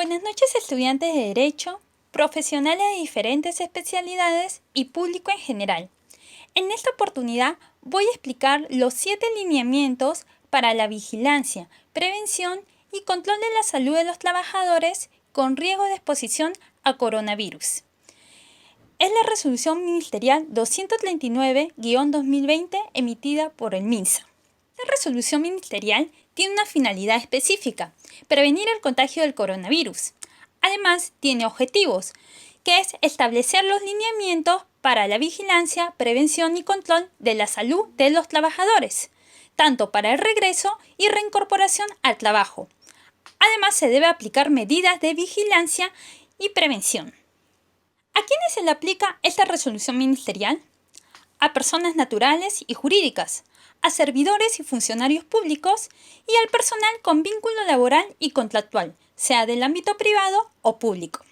Buenas noches, estudiantes de Derecho, profesionales de diferentes especialidades y público en general. En esta oportunidad voy a explicar los 7 lineamientos para la vigilancia, prevención y control de la salud de los trabajadores con riesgo de exposición a coronavirus. Es la resolución ministerial 239-2020 emitida por el MINSA. La resolución ministerial tiene una finalidad específica: prevenir el contagio del coronavirus. Además, tiene objetivos, que es establecer los lineamientos para la vigilancia, prevención y control de la salud de los trabajadores, tanto para el regreso y reincorporación al trabajo. Además, se debe aplicar medidas de vigilancia y prevención. ¿A quiénes se le aplica esta resolución ministerial? A personas naturales y jurídicas, a servidores y funcionarios públicos y al personal con vínculo laboral y contractual, sea del ámbito privado o público.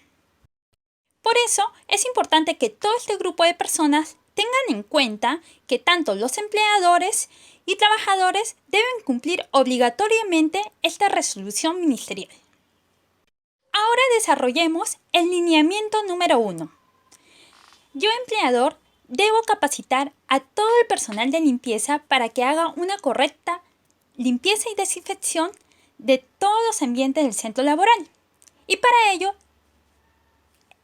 Por eso, es importante que todo este grupo de personas tengan en cuenta que tanto los empleadores y trabajadores deben cumplir obligatoriamente esta resolución ministerial. Ahora desarrollemos el lineamiento número 1. Yo, empleador, debo capacitar a todo el personal de limpieza para que haga una correcta limpieza y desinfección de todos los ambientes del centro laboral. Y para ello,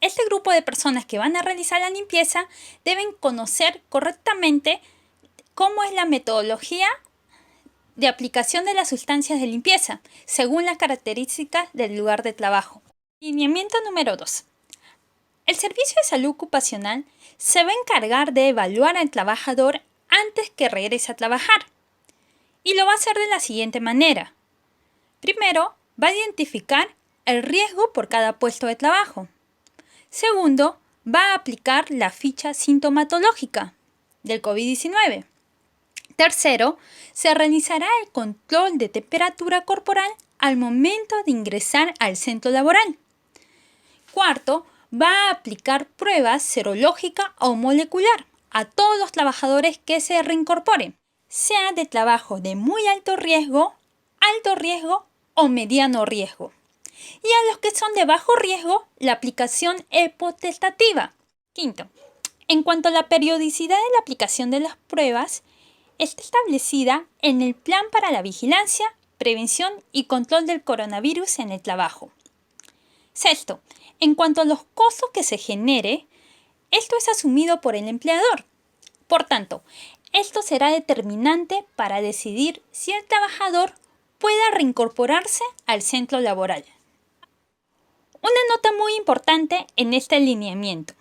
este grupo de personas que van a realizar la limpieza deben conocer correctamente cómo es la metodología de aplicación de las sustancias de limpieza, según las características del lugar de trabajo. Lineamiento número 2. El Servicio de Salud Ocupacional se va a encargar de evaluar al trabajador antes que regrese a trabajar. Y lo va a hacer de la siguiente manera. Primero, va a identificar el riesgo por cada puesto de trabajo. Segundo, va a aplicar la ficha sintomatológica del COVID-19. Tercero, se realizará el control de temperatura corporal al momento de ingresar al centro laboral. Cuarto, va a aplicar pruebas serológica o molecular a todos los trabajadores que se reincorporen, sea de trabajo de muy alto riesgo o mediano riesgo. Y a los que son de bajo riesgo, la aplicación potestativa. Quinto, en cuanto a la periodicidad de la aplicación de las pruebas, está establecida en el Plan para la Vigilancia, Prevención y Control del Coronavirus en el Trabajo. Sexto, en cuanto a los costos que se genere, esto es asumido por el empleador. Por tanto, esto será determinante para decidir si el trabajador pueda reincorporarse al centro laboral. Una nota muy importante en este lineamiento.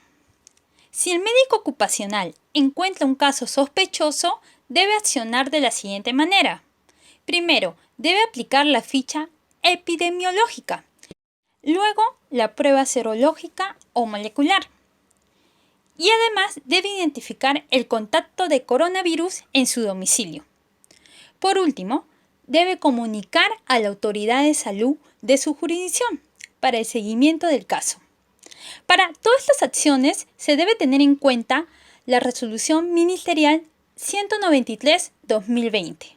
Si el médico ocupacional encuentra un caso sospechoso, debe accionar de la siguiente manera. Primero, debe aplicar la ficha epidemiológica. Luego, la prueba serológica o molecular. Y además debe identificar el contacto de coronavirus en su domicilio. Por último, debe comunicar a la autoridad de salud de su jurisdicción para el seguimiento del caso. Para todas estas acciones se debe tener en cuenta la resolución ministerial 193-2020.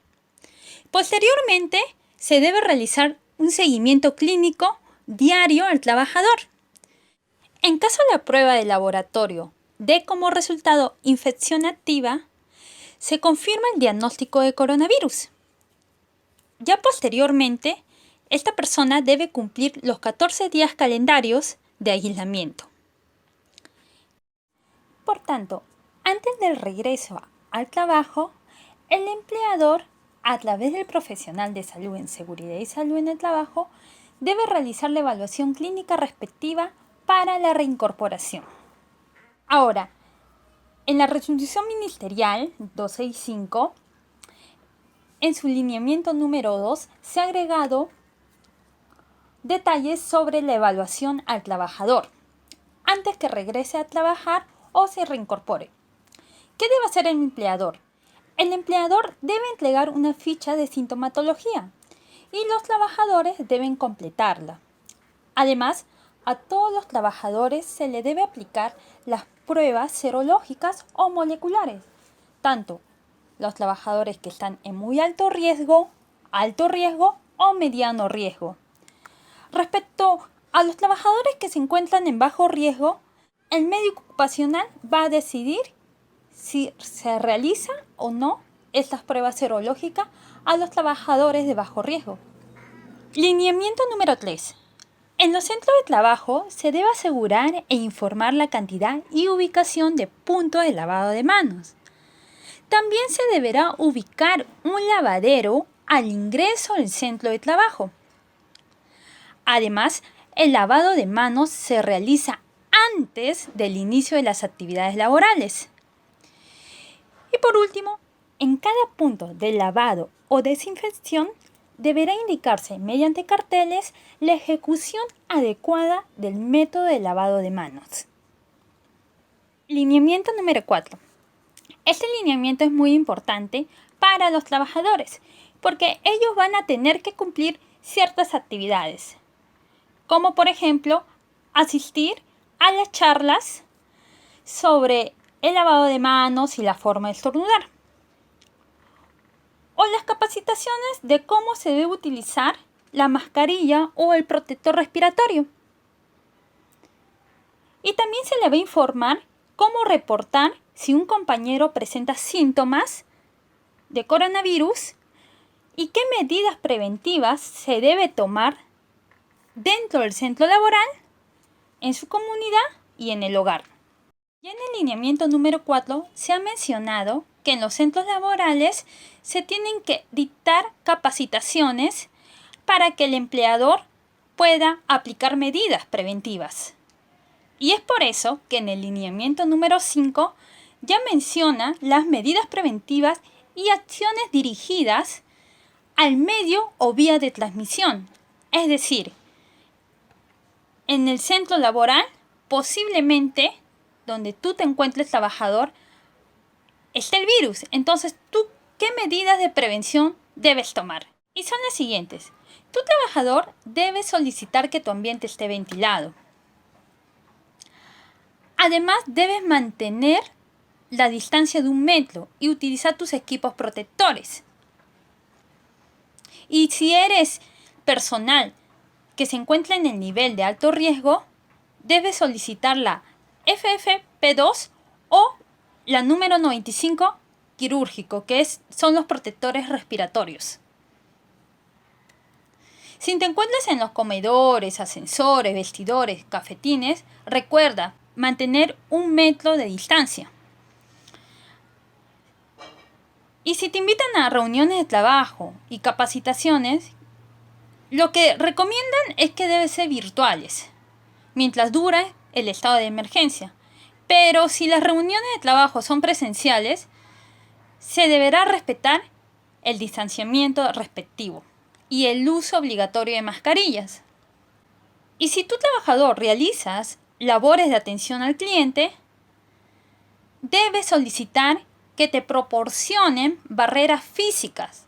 Posteriormente, se debe realizar un seguimiento clínico diario al trabajador. En caso la prueba de laboratorio dé como resultado infección activa, se confirma el diagnóstico de coronavirus. Ya posteriormente, esta persona debe cumplir los 14 días calendarios de aislamiento. Por tanto, antes del regreso al trabajo, el empleador, a través del profesional de salud en seguridad y salud en el trabajo, debe realizar la evaluación clínica respectiva para la reincorporación. Ahora, en la resolución ministerial 265, en su lineamiento número 2, se ha agregado detalles sobre la evaluación al trabajador antes que regrese a trabajar o se reincorpore. ¿Qué debe hacer el empleador? El empleador debe entregar una ficha de sintomatología y los trabajadores deben completarla. Además, a todos los trabajadores se le debe aplicar las pruebas serológicas o moleculares, tanto los trabajadores que están en muy alto riesgo o mediano riesgo. Respecto A los trabajadores que se encuentran en bajo riesgo, el médico ocupacional va a decidir si se realiza o no estas pruebas serológicas a los trabajadores de bajo riesgo. Lineamiento número 3. En los centros de trabajo se debe asegurar e informar la cantidad y ubicación de puntos de lavado de manos. También se deberá ubicar un lavadero al ingreso del centro de trabajo. Además, el lavado de manos se realiza antes del inicio de las actividades laborales. Y por último, en cada punto de lavado o desinfección deberá indicarse mediante carteles la ejecución adecuada del método de lavado de manos. Lineamiento número 4. Este lineamiento es muy importante para los trabajadores porque ellos van a tener que cumplir ciertas actividades, como por ejemplo asistir a las charlas sobre el lavado de manos y la forma de estornudar, o las capacitaciones de cómo se debe utilizar la mascarilla o el protector respiratorio. Y también se le va a informar cómo reportar si un compañero presenta síntomas de coronavirus y qué medidas preventivas se debe tomar dentro del centro laboral, en su comunidad y en el hogar. Ya en el lineamiento número 4 se ha mencionado que en los centros laborales se tienen que dictar capacitaciones para que el empleador pueda aplicar medidas preventivas. Y es por eso que en el lineamiento número 5 ya menciona las medidas preventivas y acciones dirigidas al medio o vía de transmisión. Es decir, en el centro laboral, posiblemente donde tú te encuentres trabajador, está el virus. Entonces, ¿tú qué medidas de prevención debes tomar? Y son las siguientes. Tu trabajador debe solicitar que tu ambiente esté ventilado. Además, debes mantener la distancia de 1 metro y utilizar tus equipos protectores. Y si eres personal que se encuentra en el nivel de alto riesgo, debes solicitar la FFP2 o la número 95 quirúrgico, que son los protectores respiratorios. Si te encuentras en los comedores, ascensores, vestidores, cafetines, recuerda mantener 1 metro de distancia. Y si te invitan a reuniones de trabajo y capacitaciones, lo que recomiendan es que deben ser virtuales, mientras dure el estado de emergencia. Pero si las reuniones de trabajo son presenciales, se deberá respetar el distanciamiento respectivo y el uso obligatorio de mascarillas. Y si tu trabajador realizas labores de atención al cliente, debes solicitar que te proporcionen barreras físicas.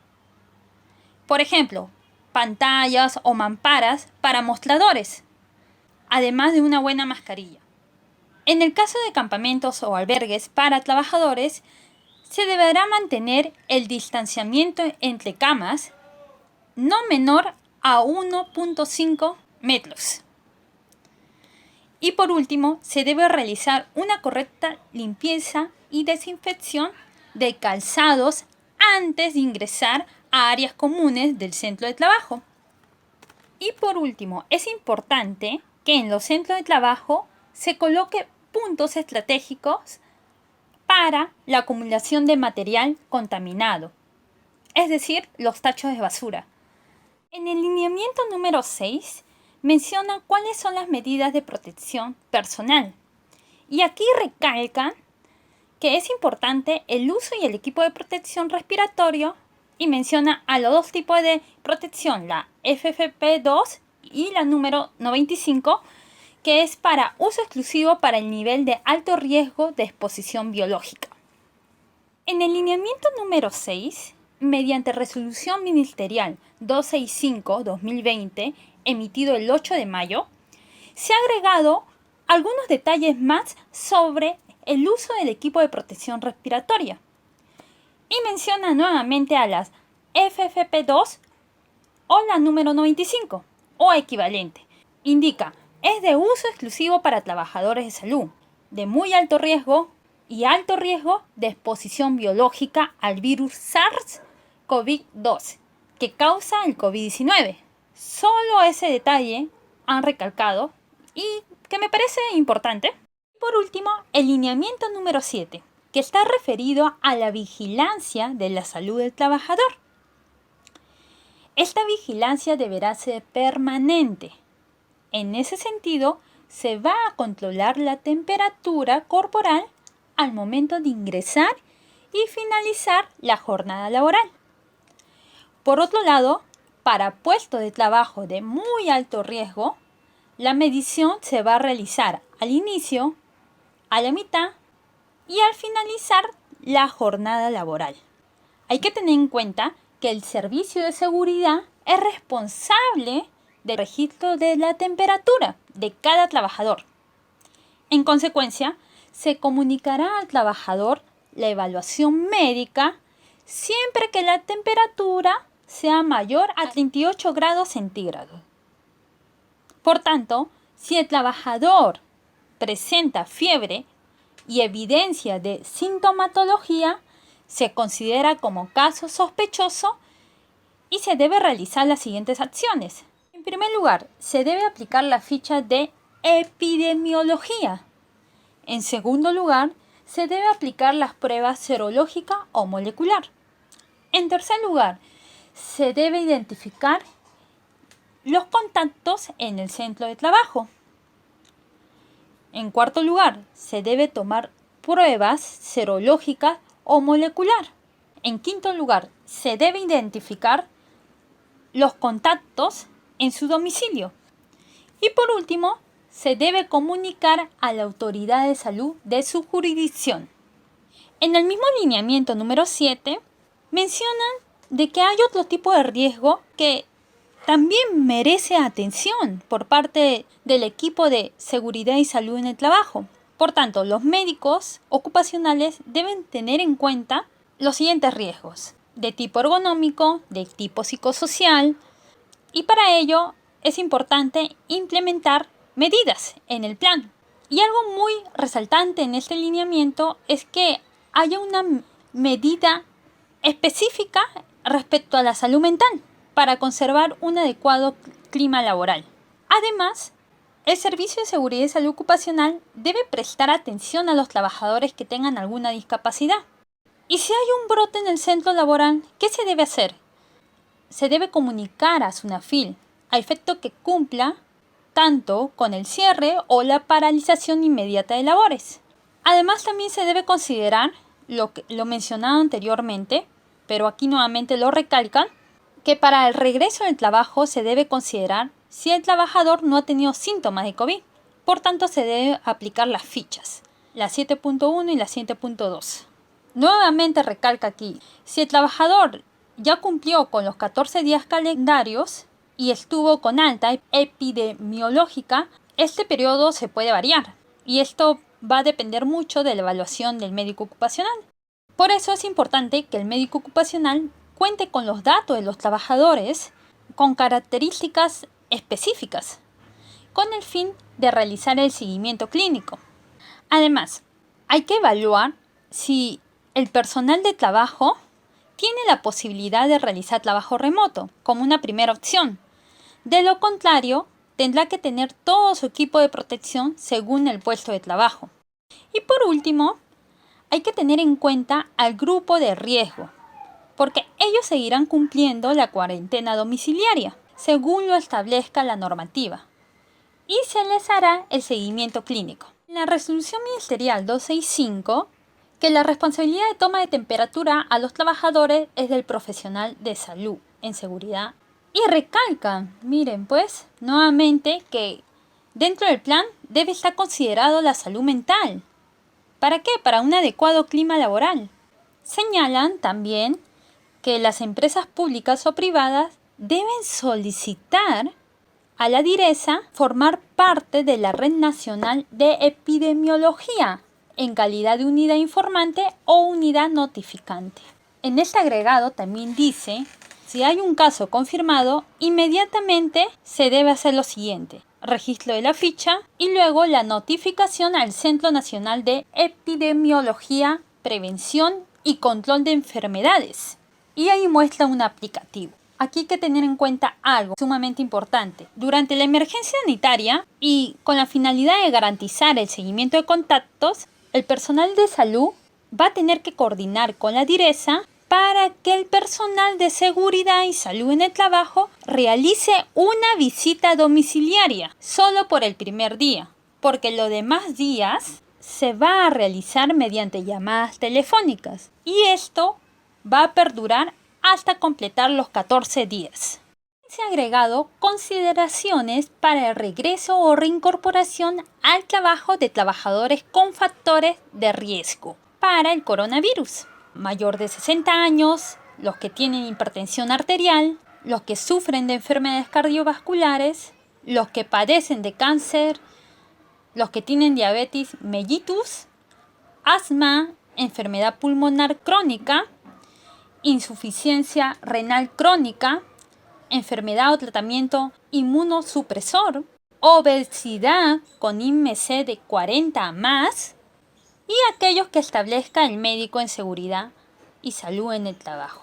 Por ejemplo, pantallas o mamparas para mostradores, además de una buena mascarilla. En el caso de campamentos o albergues para trabajadores, se deberá mantener el distanciamiento entre camas no menor a 1.5 metros. Y por último, se debe realizar una correcta limpieza y desinfección de calzados antes de ingresar a áreas comunes del centro de trabajo. Y por último, es importante que en los centros de trabajo se coloque puntos estratégicos para la acumulación de material contaminado, es decir, los tachos de basura. En el lineamiento número 6 menciona cuáles son las medidas de protección personal. Y aquí recalcan que es importante el uso y el equipo de protección respiratorio y menciona a los 2 tipos de protección, la FFP2 y la número 95, que es para uso exclusivo para el nivel de alto riesgo de exposición biológica. En el lineamiento número 6, mediante resolución ministerial 265-2020, emitido el 8 de mayo, se ha agregado algunos detalles más sobre el uso del equipo de protección respiratoria y menciona nuevamente a las FFP2 o la número 95 o equivalente. Indica, es de uso exclusivo para trabajadores de salud, de muy alto riesgo y alto riesgo de exposición biológica al virus SARS-CoV-2, que causa el COVID-19. Solo ese detalle han recalcado y que me parece importante. Por último, el lineamiento número 7, que está referido a la vigilancia de la salud del trabajador. Esta vigilancia deberá ser permanente. En ese sentido, se va a controlar la temperatura corporal al momento de ingresar y finalizar la jornada laboral. Por otro lado, para puestos de trabajo de muy alto riesgo, la medición se va a realizar al inicio, a la mitad y al finalizar la jornada laboral. Hay que tener en cuenta que el servicio de seguridad es responsable del registro de la temperatura de cada trabajador. En consecuencia, se comunicará al trabajador la evaluación médica siempre que la temperatura sea mayor a 38 grados centígrados. Por tanto, si el trabajador presenta fiebre y evidencia de sintomatología, se considera como caso sospechoso y se debe realizar las siguientes acciones. En primer lugar, se debe aplicar la ficha de epidemiología. En segundo lugar, se debe aplicar las pruebas serológica o molecular. En tercer lugar, se debe identificar los contactos en el centro de trabajo. En cuarto lugar, se debe tomar pruebas serológicas o molecular. En quinto lugar, se debe identificar los contactos en su domicilio. Y por último, se debe comunicar a la autoridad de salud de su jurisdicción. En el mismo lineamiento número 7, mencionan de que hay otro tipo de riesgo que también merece atención por parte del equipo de seguridad y salud en el trabajo. Por tanto, los médicos ocupacionales deben tener en cuenta los siguientes riesgos: de tipo ergonómico, de tipo psicosocial, y para ello es importante implementar medidas en el plan. Y algo muy resaltante en este lineamiento es que haya una medida específica respecto a la salud mental para conservar un adecuado clima laboral. Además, el Servicio de Seguridad y Salud Ocupacional debe prestar atención a los trabajadores que tengan alguna discapacidad. Y si hay un brote en el centro laboral, ¿qué se debe hacer? Se debe comunicar a SUNAFIL a efecto que cumpla tanto con el cierre o la paralización inmediata de labores. Además, también se debe considerar lo mencionado anteriormente, pero aquí nuevamente lo recalcan, que para el regreso del trabajo se debe considerar si el trabajador no ha tenido síntomas de COVID. Por tanto, se debe aplicar las fichas, la 7.1 y la 7.2. Nuevamente recalca aquí, si el trabajador ya cumplió con los 14 días calendarios y estuvo con alta epidemiológica, este periodo se puede variar y esto va a depender mucho de la evaluación del médico ocupacional. Por eso es importante que el médico ocupacional cuente con los datos de los trabajadores con características específicas, con el fin de realizar el seguimiento clínico. Además, hay que evaluar si el personal de trabajo tiene la posibilidad de realizar trabajo remoto como una primera opción. De lo contrario, tendrá que tener todo su equipo de protección según el puesto de trabajo. Y por último, hay que tener en cuenta al grupo de riesgo, porque ellos seguirán cumpliendo la cuarentena domiciliaria, según lo establezca la normativa, y se les hará el seguimiento clínico. En la resolución ministerial 265, que la responsabilidad de toma de temperatura a los trabajadores es del profesional de salud en seguridad. Y recalcan, miren pues, nuevamente que dentro del plan debe estar considerado la salud mental. ¿Para qué? Para un adecuado clima laboral. Señalan también que las empresas públicas o privadas deben solicitar a la DIRESA formar parte de la Red Nacional de Epidemiología en calidad de unidad informante o unidad notificante. En este agregado también dice, si hay un caso confirmado, inmediatamente se debe hacer lo siguiente: registro de la ficha y luego la notificación al Centro Nacional de Epidemiología, Prevención y Control de Enfermedades. Y ahí muestra un aplicativo. Aquí hay que tener en cuenta algo sumamente importante. Durante la emergencia sanitaria y con la finalidad de garantizar el seguimiento de contactos, el personal de salud va a tener que coordinar con la DIRESA para que el personal de seguridad y salud en el trabajo realice una visita domiciliaria solo por el primer día, porque los demás días se va a realizar mediante llamadas telefónicas y esto va a perdurar hasta completar los 14 días. Se han agregado consideraciones para el regreso o reincorporación al trabajo de trabajadores con factores de riesgo para el coronavirus. Mayor de 60 años, los que tienen hipertensión arterial, los que sufren de enfermedades cardiovasculares, los que padecen de cáncer, los que tienen diabetes mellitus, asma, enfermedad pulmonar crónica, insuficiencia renal crónica, enfermedad o tratamiento inmunosupresor, obesidad con IMC de 40 más y aquellos que establezca el médico en seguridad y salud en el trabajo.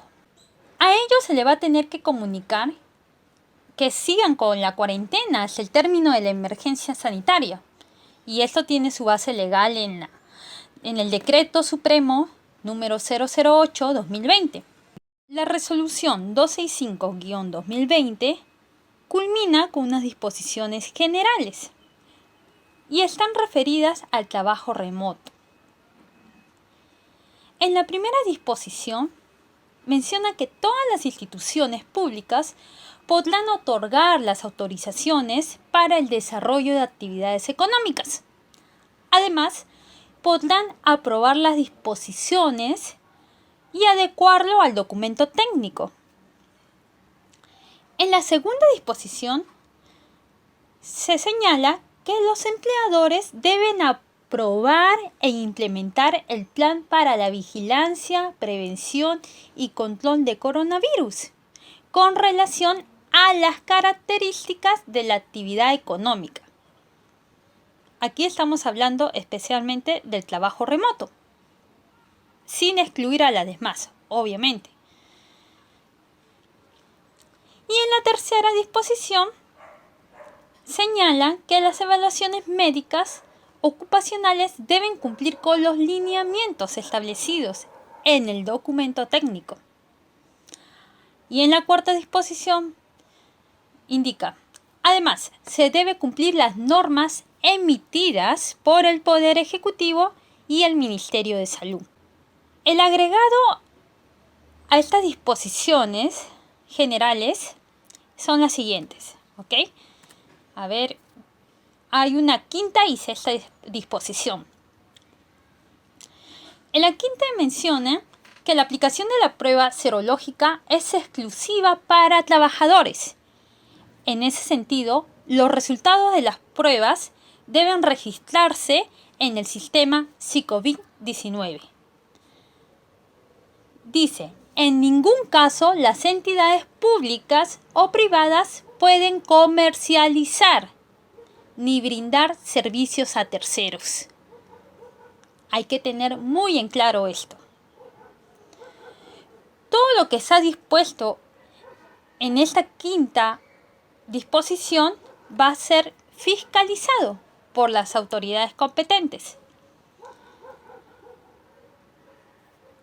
A ellos se le va a tener que comunicar que sigan con la cuarentena hasta el término de la emergencia sanitaria. Y esto tiene su base legal en el Decreto Supremo número 008-2020. La resolución 265-2020 culmina con unas disposiciones generales y están referidas al trabajo remoto. En la primera disposición menciona que todas las instituciones públicas podrán otorgar las autorizaciones para el desarrollo de actividades económicas. Además, podrán aprobar las disposiciones y adecuarlo al documento técnico. En la segunda disposición se señala que los empleadores deben aprobar e implementar el plan para la vigilancia, prevención y control de coronavirus con relación a las características de la actividad económica. Aquí estamos hablando especialmente del trabajo remoto, sin excluir a las demás, obviamente. Y en la tercera disposición señala que las evaluaciones médicas ocupacionales deben cumplir con los lineamientos establecidos en el documento técnico. Y en la cuarta disposición indica, además, se debe cumplir las normas emitidas por el Poder Ejecutivo y el Ministerio de Salud. El agregado a estas disposiciones generales son las siguientes, ¿ok? A ver, hay una quinta y sexta disposición. En la quinta menciona que la aplicación de la prueba serológica es exclusiva para trabajadores. En ese sentido, los resultados de las pruebas deben registrarse en el sistema SICOVID-19. Dice, en ningún caso las entidades públicas o privadas pueden comercializar ni brindar servicios a terceros. Hay que tener muy en claro esto. Todo lo que está dispuesto en esta quinta disposición va a ser fiscalizado por las autoridades competentes.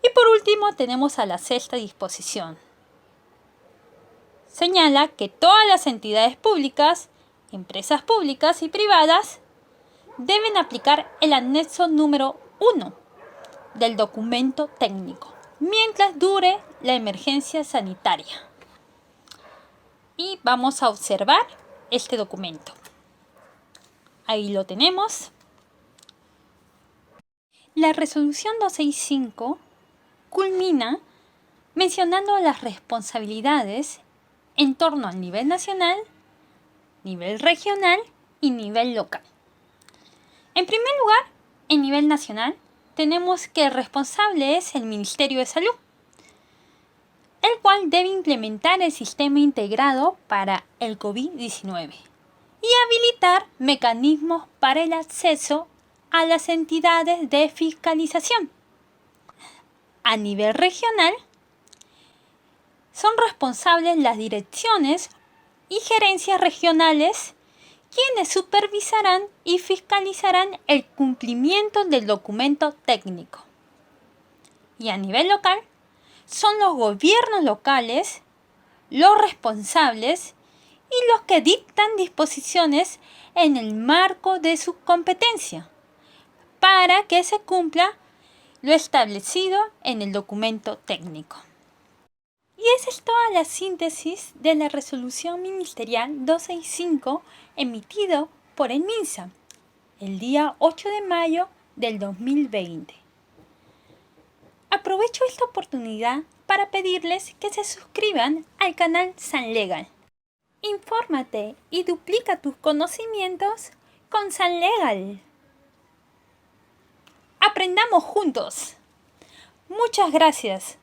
Y por último tenemos a la sexta disposición. Señala que todas las entidades públicas, empresas públicas y privadas deben aplicar el anexo número 1 del documento técnico mientras dure la emergencia sanitaria. Y vamos a observar este documento. Ahí lo tenemos. La resolución 265 culmina mencionando las responsabilidades en torno al nivel nacional, nivel regional y nivel local. En primer lugar, en nivel nacional, tenemos que el responsable es el Ministerio de Salud, el cual debe implementar el sistema integrado para el COVID-19 y habilitar mecanismos para el acceso a las entidades de fiscalización. A nivel regional, son responsables las direcciones y gerencias regionales quienes supervisarán y fiscalizarán el cumplimiento del documento técnico. Y a nivel local, son los gobiernos locales los responsables y los que dictan disposiciones en el marco de su competencia para que se cumpla lo establecido en el documento técnico. Y esa es toda la síntesis de la resolución ministerial 265 emitido por el MINSA el día 8 de mayo del 2020. Aprovecho esta oportunidad para pedirles que se suscriban al canal San Legal. Infórmate y duplica tus conocimientos con San Legal. Aprendamos juntos. Muchas gracias.